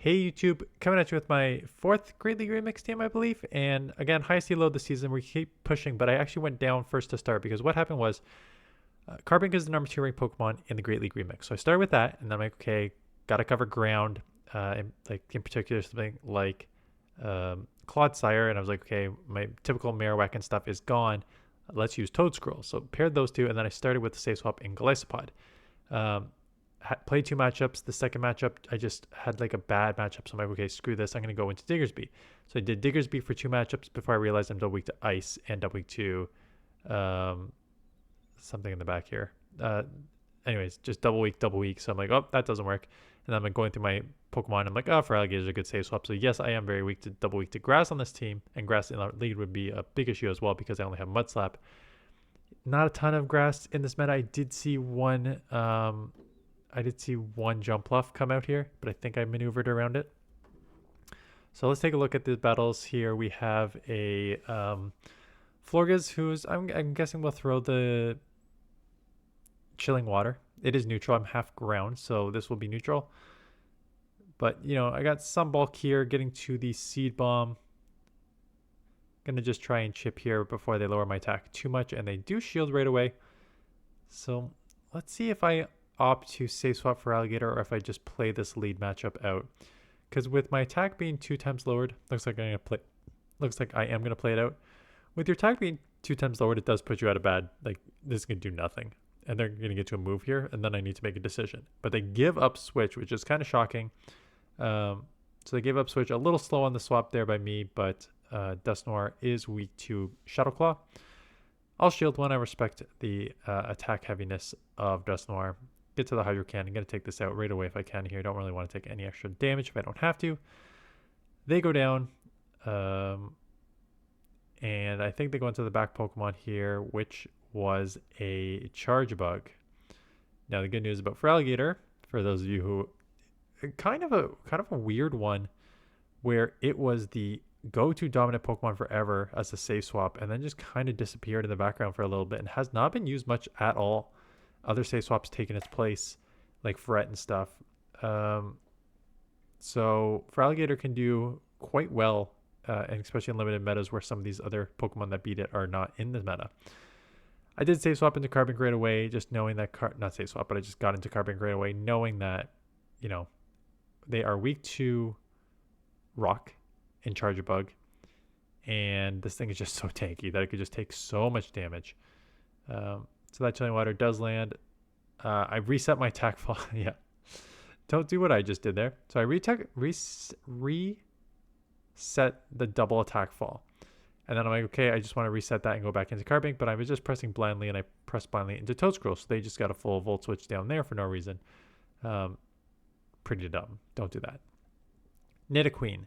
Hey YouTube, coming at you with my fourth Great League Remix team, I believe. And again, highest elo this season. We keep pushing, but I actually went down first to start because what happened was carbink is the number 2 ranked Pokemon in the Great League Remix. So I started with that, and then I'm like, okay, gotta cover ground, in particular something like Clodsire, and I was like, okay, my typical Marowak and stuff is gone. Let's use toedscruel. So paired those two, and then I started with the safe swap in Golisopod. Played 2 matchups. The second matchup, I just had like a bad matchup. So I'm like, okay, screw this. I'm going to go into Diggersby. So I did Diggersby for 2 matchups before I realized I'm double weak to Ice and double weak to something in the back here. Anyways, just double weak. So I'm like, oh, that doesn't work. And then I'm going through my Pokemon. I'm like, oh, feraligatr is a good save swap. So yes, I am very weak to double weak to grass on this team. And grass in our lead would be a big issue as well because I only have Mud Slap. Not a ton of grass in this meta. I did see one jump bluff come out here, but I think I maneuvered around it. So let's take a look at the battles here. We have a Florges, who's I'm guessing will throw the chilling water. It is neutral. I'm half ground, so this will be neutral. But you know, I got some bulk here, getting to the seed bomb. Gonna just try and chip here before they lower my attack too much, and they do shield right away. So let's see if I opt to safe swap feraligatr or if I just play this lead matchup out. Because with my attack being 2 times lowered, looks like I am gonna play it out. With your attack being 2 times lowered, it does put you at a bad, like, this is gonna do nothing. And they're gonna get to a move here, and then I need to make a decision. But they give up switch, which is kind of shocking. So they gave up switch, a little slow on the swap there by me, but Dusknoir is weak to Shadow Claw. I'll shield one. I respect the attack heaviness of Dusknoir. Get to the Hydro Can. I'm going to take this out right away if I can here. Don't really want to take any extra damage if I don't have to. They go down. And I think they go into the back Pokemon here, which was a Charge Bug. Now the good news about feraligatr, for those of you who kind of a weird one, where it was the go-to dominant Pokemon forever as a safe swap and then just kind of disappeared in the background for a little bit and has not been used much at all. Other safe swaps taking its place, like Fret and stuff. So feraligatr can do quite well, and especially in limited metas where some of these other Pokemon that beat it are not in the meta. I did safe swap into carbink right away, just knowing that not safe swap, but I just got into carbink right away, knowing that, you know, they are weak to rock and Charge Bug, and this thing is just so tanky that it could just take so much damage. So that chilling water does land. I reset my attack fall. Yeah, don't do what I just did there. So I reset the double attack fall, and then I'm like, okay, I just want to reset that and go back into carbink, but I was just pressing blindly, and I pressed blindly into toedscruel, so they just got a full volt switch down there for no reason. Pretty dumb. Don't do that. Nidoqueen.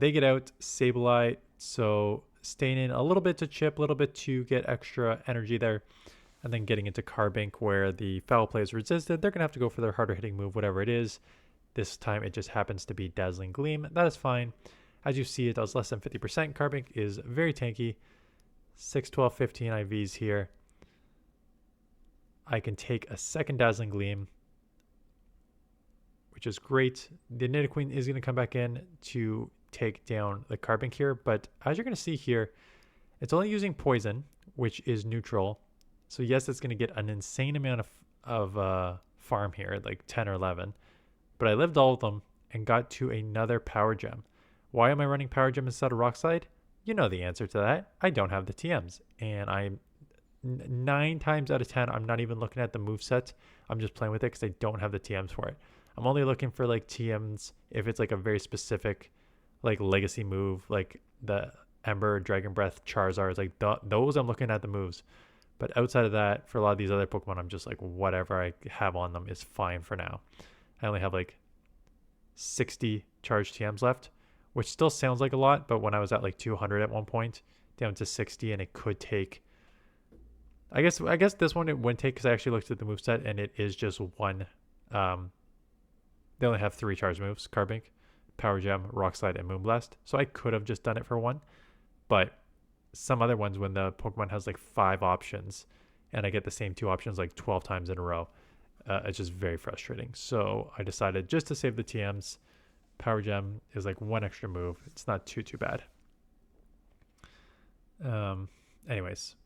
They get out Sableye, so staying in a little bit to chip, a little bit to get extra energy there, and then getting into carbink where the foul play is resisted. They're going to have to go for their harder hitting move, whatever it is. This time it just happens to be Dazzling Gleam. That is fine. As you see, it does less than 50%. Carbink is very tanky. 6, 12, 15 IVs here. I can take a second Dazzling Gleam, which is great. The Nidoqueen is going to come back in to take down the carbink here, but as you're going to see here, it's only using poison, which is neutral. So yes, it's going to get an insane amount of farm here, like 10 or 11, but I lived all of them and got to another Power Gem. Why am I running Power Gem instead of Rock Slide? You know the answer to that. I don't have the TMs, and I'm 9 times out of 10, I'm not even looking at the moveset. I'm just playing with it because I don't have the TMs for it. I'm only looking for like TMs if it's like a very specific like legacy move, like the Ember, Dragon Breath, Charizard, like those I'm looking at the moves. But outside of that, for a lot of these other Pokemon, I'm just like, whatever I have on them is fine for now. I only have like 60 charged TMs left, which still sounds like a lot, but when I was at like 200 at one point, down to 60, and it could take, I guess this one it wouldn't take because I actually looked at the moveset and it is just one. They only have 3 charge moves: Carbink, Power Gem, Rock Slide, and Moonblast. So I could have just done it for 1, but some other ones when the Pokemon has like 5 options and I get the same 2 options like 12 times in a row, it's just very frustrating. So I decided just to save the TMs, Power Gem is like one extra move. It's not too bad. Anyways.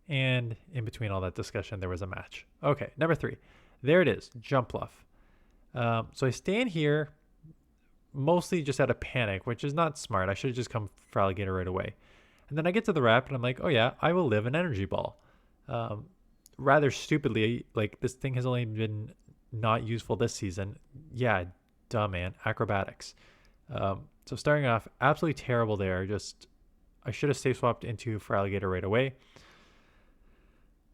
And in between all that discussion, there was a match. Okay, number 3. There it is, Jump Bluff. So I stand here mostly just out of panic, which is not smart. I should have just come feraligatr right away. And then I get to the wrap and I'm like, oh yeah, I will live an energy ball. Rather stupidly, like this thing has only been not useful this season. Yeah, duh, man. Acrobatics. So starting off, absolutely terrible there. Just, I should have safe swapped into feraligatr right away.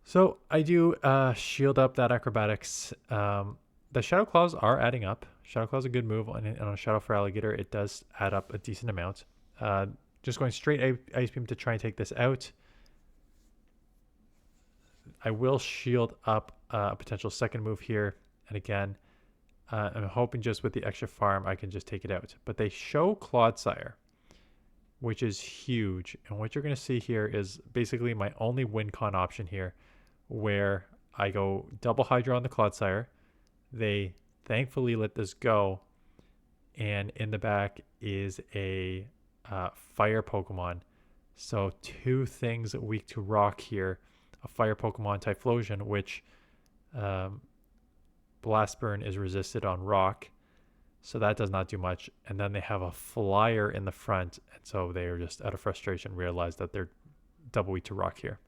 So I do shield up that acrobatics. The Shadow Claws are adding up. Shadow Claw is a good move on a Shadow feraligatr. It does add up a decent amount. Just going straight Ice Beam to try and take this out. I will shield up a potential second move here. And again, I'm hoping just with the extra farm, I can just take it out. But they show Clodsire, which is huge. And what you're going to see here is basically my only win con option here, where I go double Hydro on the Clodsire. They thankfully let this go. And in the back is a fire Pokemon. So 2 things weak to rock here. A fire Pokemon Typhlosion, which Blast Burn is resisted on rock. So that does not do much. And then they have a flyer in the front. And so they are just out of frustration realized that they're double weak to rock here.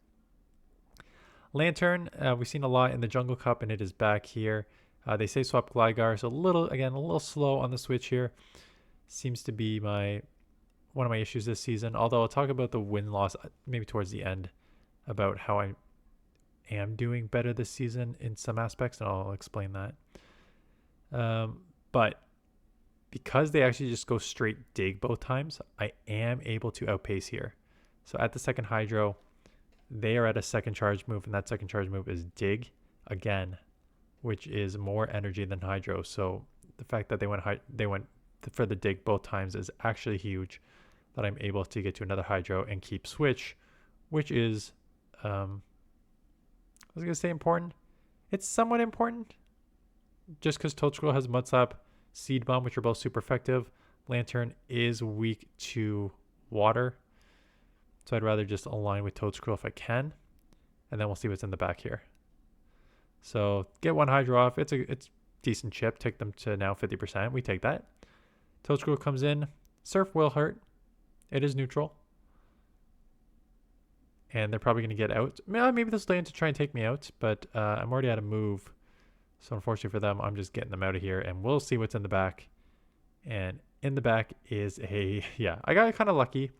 Lantern, we've seen a lot in the Jungle Cup, and it is back here. They say swap Gligar, so a little slow on the switch here. Seems to be one of my issues this season. Although I'll talk about the win-loss maybe towards the end about how I am doing better this season in some aspects, and I'll explain that. But because they actually just go straight dig both times, I am able to outpace here. So at the second Hydro, they are at a second charge move, and that second charge move is dig again, which is more energy than Hydro. So the fact that they went for the dig both times is actually huge, that I'm able to get to another Hydro and keep switch, which is, I was going to say important. It's somewhat important just because toedscruel has Mud Slap, Seed Bomb, which are both super effective. Lantern is weak to water. So I'd rather just align with toedscruel if I can. And then we'll see what's in the back here. So get 1 Hydro off. It's decent chip. Take them to now 50%. We take that. Toedscruel comes in. Surf will hurt. It is neutral. And they're probably going to get out. Maybe they'll stay in to try and take me out. But I'm already out of move. So unfortunately for them, I'm just getting them out of here. And we'll see what's in the back. And in the back is I got kind of lucky.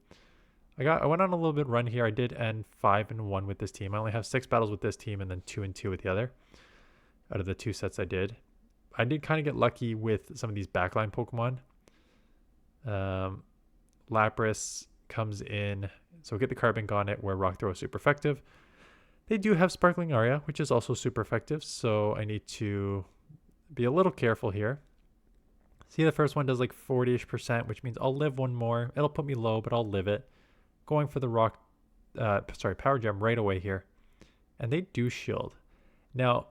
I went on a little bit run here. I did end 5-1 with this team. I only have 6 battles with this team and then 2-2 with the other. Out of the 2 sets I did kind of get lucky with some of these backline Pokemon. Lapras comes in, so get the carbink on it where Rock Throw is super effective. They do have Sparkling Aria, which is also super effective, so I need to be a little careful here. See, the first one does like 40-ish%, which means I'll live one more. It'll put me low, but I'll live it. Going for the Power Gem right away here. And they do shield. Now,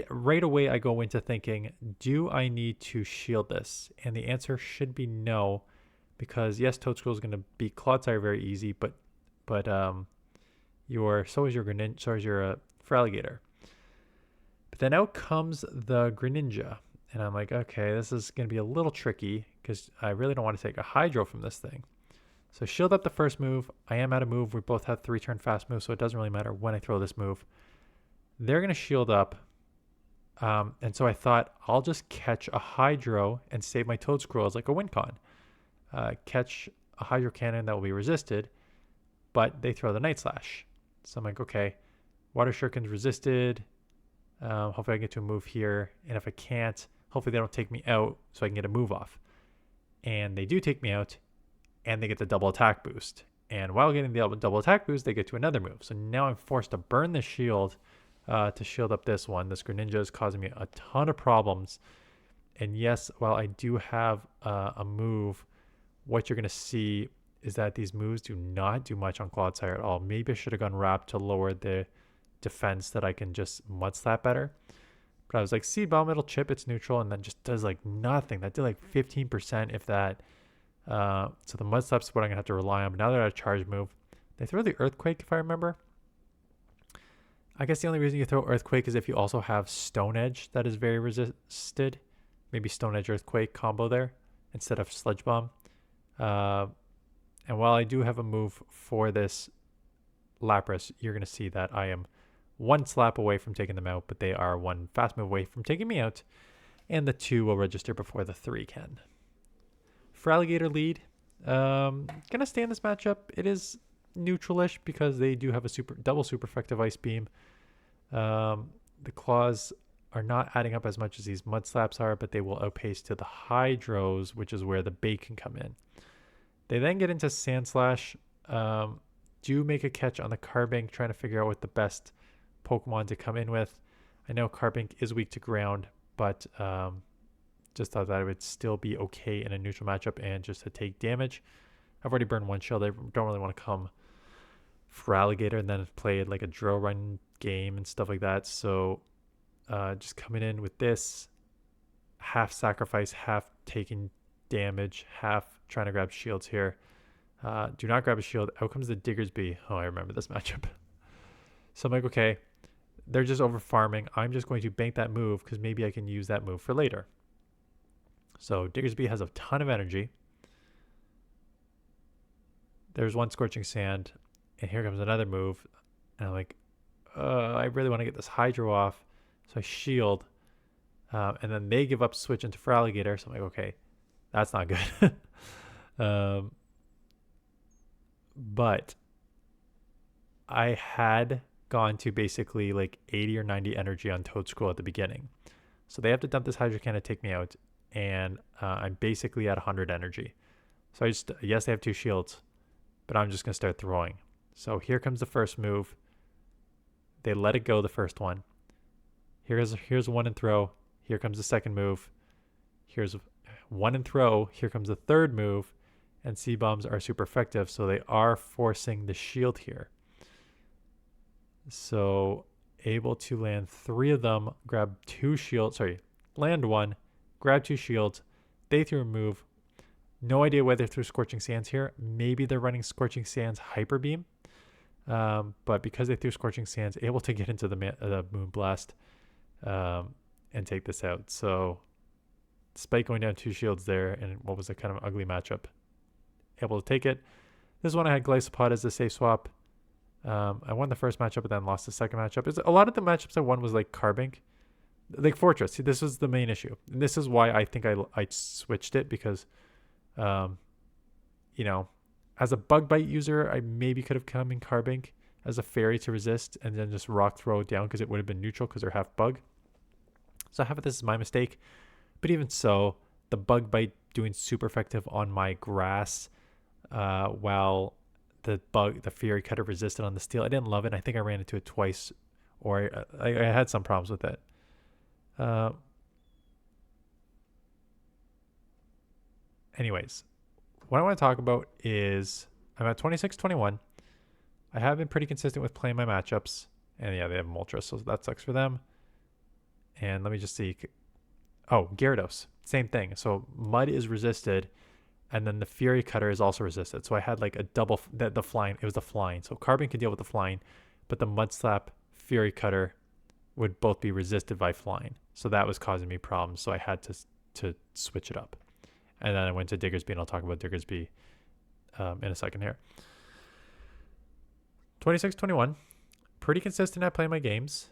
right away I go into thinking, do I need to shield this? And the answer should be no, because yes, toedscruel is going to beat Clodsire very easy, but so is your Greninja, so is your feraligatr. But then out comes the Greninja, and I'm like, okay, this is going to be a little tricky because I really don't want to take a Hydro from this thing. So shield up the first move. I am out of move. We both have 3-turn fast moves, so it doesn't really matter when I throw this move. They're going to shield up. And so I thought I'll just catch a Hydro and save my toedscruel as like a win con. Catch a Hydro Cannon that will be resisted, but they throw the Night Slash. So I'm like, okay, Water Shuriken's resisted. Hopefully I get to a move here. And if I can't, hopefully they don't take me out so I can get a move off. And they do take me out. And they get the double attack boost. And while getting the double attack boost, they get to another move. So now I'm forced to burn the shield to shield up this one. This Greninja is causing me a ton of problems. And yes, while I do have a move, what you're going to see is that these moves do not do much on Clodsire at all. Maybe I should have gone Wrap to lower the defense that I can just Mud Slap better. But I was like, Seed Bomb, it'll chip, it's neutral, and then just does like nothing. That did like 15% if that. So the Mud Slap's what I'm going to have to rely on. But now they're at a charge move. They throw the Earthquake, if I remember. I guess the only reason you throw Earthquake is if you also have Stone Edge that is very resisted. Maybe Stone Edge Earthquake combo there instead of Sludge Bomb. And while I do have a move for this Lapras, you're going to see that I am one slap away from taking them out, but they are one fast move away from taking me out. And the 2 will register before the 3 can. Feraligatr lead. Gonna stay in this matchup. It is neutralish because they do have a double super effective Ice Beam. The claws are not adding up as much as these Mud Slaps are, but they will outpace to the Hydros, which is where the bait can come in. They then get into Sand Slash. Do make a catch on the carbink, trying to figure out what the best Pokemon to come in with. I know carbink is weak to ground, but just thought that it would still be okay in a neutral matchup and just to take damage. I've already burned one shield. I don't really want to come Feraligatr and then play like a drill run game and stuff like that. So just coming in with this, half sacrifice, half taking damage, half trying to grab shields here. Do not grab a shield. Out comes the Diggersby. Oh, I remember this matchup. So I'm like, okay, they're just over farming. I'm just going to bank that move because maybe I can use that move for later. So Diggersby has a ton of energy. There's one Scorching Sand, and here comes another move. And I'm like, I really want to get this Hydro off. So I shield. And then they give up switch into Feraligatr. So I'm like, okay, that's not good. But I had gone to basically like 80 or 90 energy on toedscruel at the beginning. So they have to dump this Hydro Cannon to take me out. And I'm basically at 100 energy. So yes, they have 2 shields, but I'm just going to start throwing. So here comes the first move. They let it go, the first one. Here's one and throw. Here comes the second move. Here's one and throw. Here comes the third move. And C-bombs are super effective, so they are forcing the shield here. So able to land 3 of them, grab 2 shields. Land 1. Grab 2 shields. They threw a move. No idea whether they threw Scorching Sands here. Maybe they're running Scorching Sands Hyper Beam. But because they threw Scorching Sands, able to get into the Moonblast and take this out. So despite going down 2 shields there and what was a kind of ugly matchup, able to take it. This one I had Glycopod as a safe swap. I won the first matchup but then lost the second matchup. A lot of the matchups I won was like Carbink. Like Fortress. See, this was the main issue. And this is why I think I switched it because, you know, as a Bug Bite user, I maybe could have come in Carbink as a fairy to resist and then just Rock Throw it down because it would have been neutral because they're half Bug. So half of this is my mistake. But even so, the Bug Bite doing super effective on my grass while the Fury Cutter resisted on the steel. I didn't love it. I think I ran into it twice or I had some problems with it. Anyways, what I want to talk about is I'm at 26-21. I have been pretty consistent with playing my matchups. And yeah, they have Moltres, so that sucks for them. And let me just see. Oh, Gyarados. Same thing. So Mud is resisted. And then the Fury Cutter is also resisted. So I had like a double, the flying. It was the flying. So Carbon can deal with the flying. But the Mud Slap, Fury Cutter would both be resisted by flying. So that was causing me problems. So I had to switch it up. And then I went to Diggersby, and I'll talk about Diggersby in a second here. 26-21. Pretty consistent at playing my games.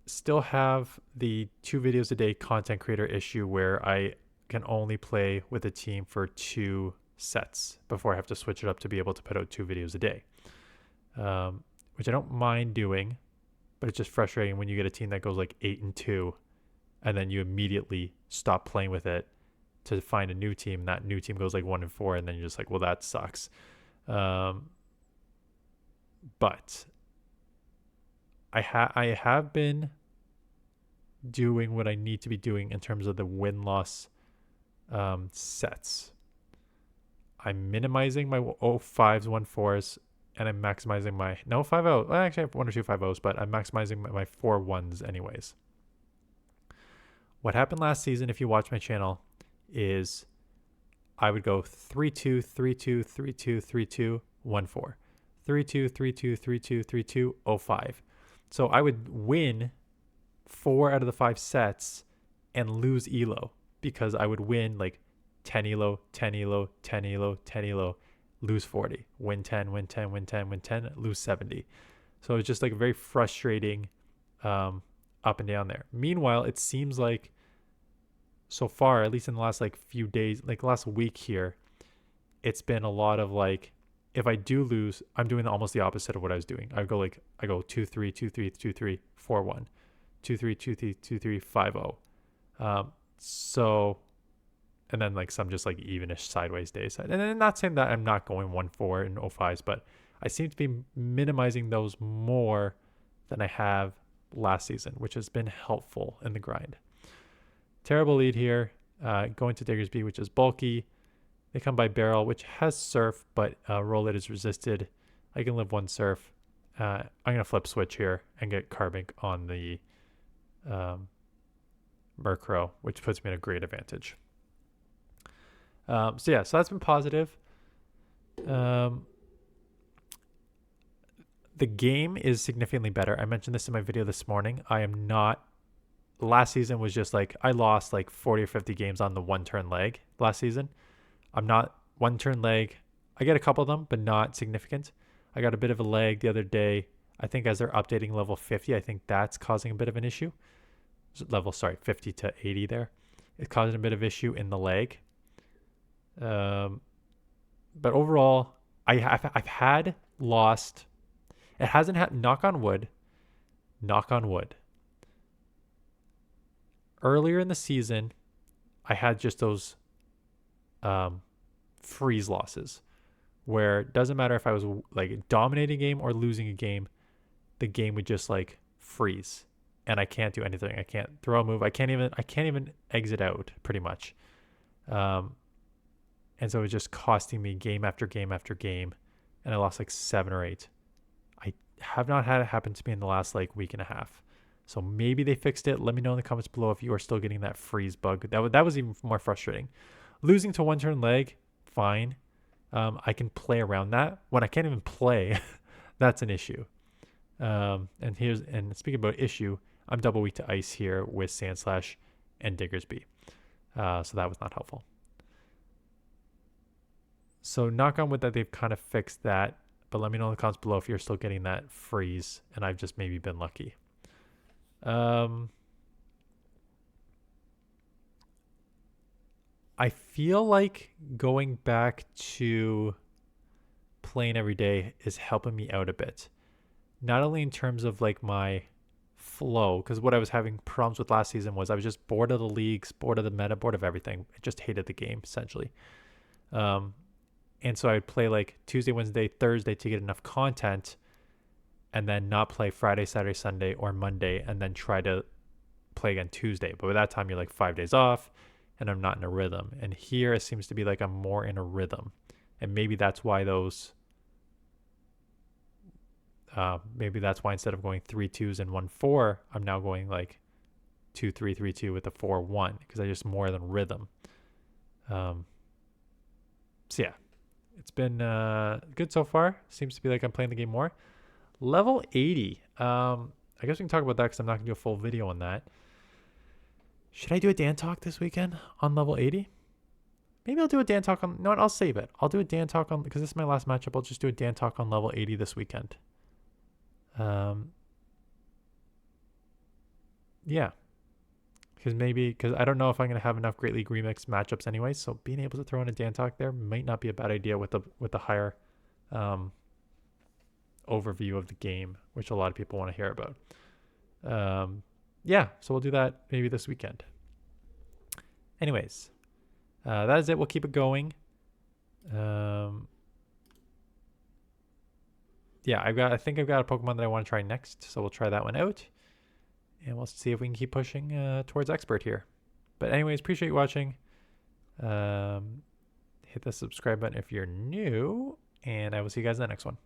Still have the 2 videos a day content creator issue where I can only play with a team for 2 sets before I have to switch it up to be able to put out 2 videos a day. Which I don't mind doing, but it's just frustrating when you get a team that goes like 8-2 and then you immediately stop playing with it to find a new team. That new team goes like 1-4 and then you're just like, well, that sucks. But I have been doing what I need to be doing in terms of the win-loss sets. I'm minimizing my 5s, 1-4s, and I'm maximizing my 5-0. Well, actually, I have 1 or 2 5-0s, but I'm maximizing my 4 1s anyways. What happened last season, if you watch my channel, is I would go 3-2, 3-2, 3-2, 3-2, 1-4. 3-2, 3-2, 3-2, 3-2, 0-5. So I would win 4 out of the 5 sets and lose ELO because I would win like 10 ELO, 10 ELO, 10 ELO, 10 ELO, lose 40, win 10, win 10, win 10, win 10, lose 70. So it's just like very frustrating up and down there. Meanwhile, it seems like so far, at least in the last like few days, like last week here, it's been a lot of like, if I do lose, I'm doing almost the opposite of what I was doing. I go 2-3, 2-3, 2-3, 4-1, 2-3, 2-3, 2-3, 5-0. So, and then like some just like evenish sideways days. And I'm not saying that I'm not going 1-4 in 0-5s, but I seem to be minimizing those more than I have last season, which has been helpful in the grind. Terrible lead here. Going to Diggersby, which is bulky. They come by Barrel, which has Surf, but Roll It is resisted. I can live 1 Surf. I'm going to flip switch here and get Carbink on the Murkrow, which puts me at a great advantage. So that's been positive. The game is significantly better. I mentioned this in my video this morning. I am not... Last season was just like, I lost like 40 or 50 games on the 1-turn leg last season. I'm not 1-turn leg. I get a couple of them, but not significant. I got a bit of a lag the other day. I think as they're updating level 50, I think that's causing a bit of an issue. 50 to 80 there. It's causing a bit of issue in the lag. But overall, I've had lost. It hasn't had, knock on wood. Earlier in the season, I had just those freeze losses where it doesn't matter if I was like dominating a game or losing a game, the game would just like freeze and I can't do anything. I can't throw a move. I can't even exit out pretty much. And so it was just costing me game after game after game, and I lost like 7 or 8. I have not had it happen to me in the last like week and a half. So maybe they fixed it. Let me know in the comments below if you are still getting that freeze bug. That was even more frustrating. Losing to 1-turn leg, fine. I can play around that. When I can't even play, that's an issue. And speaking about issue, I'm double weak to ice here with Sandslash and Diggersby. So that was not helpful. So knock on wood that they've kind of fixed that. But let me know in the comments below if you're still getting that freeze and I've just maybe been lucky. I feel like going back to playing every day is helping me out a bit. Not only in terms of like my flow, because what I was having problems with last season was I was just bored of the leagues, bored of the meta, bored of everything. I just hated the game essentially. And so I'd play like Tuesday, Wednesday, Thursday to get enough content, and then not play Friday, Saturday, Sunday, or Monday, and then try to play again Tuesday. But by that time, you're like 5 days off, and I'm not in a rhythm. And here it seems to be like I'm more in a rhythm. And maybe that's why instead of going 3-2s and 1-4, I'm now going like 2-3, 3-2 with a 4-1, because I just more than rhythm. So yeah, it's been good so far. Seems to be like I'm playing the game more. Level 80. I guess we can talk about that because I'm not going to do a full video on that. Should I do a Dan Talk this weekend on level 80? Maybe I'll do a Dan Talk on... No, I'll save it. I'll do a Dan Talk on... Because this is my last matchup. I'll just do a Dan Talk on level 80 this weekend. Yeah. Because I don't know if I'm going to have enough Great League Remix matchups anyway. So being able to throw in a Dan Talk there might not be a bad idea with the higher... overview of the game, which a lot of people want to hear about. Yeah, so we'll do that maybe this weekend. Anyways, that is it. We'll keep it going. Yeah, I think I've got a Pokemon that I want to try next, so we'll try that one out, and we'll see if we can keep pushing towards expert here. But anyways, appreciate you watching. Hit the subscribe button if you're new, and I will see you guys in the next one.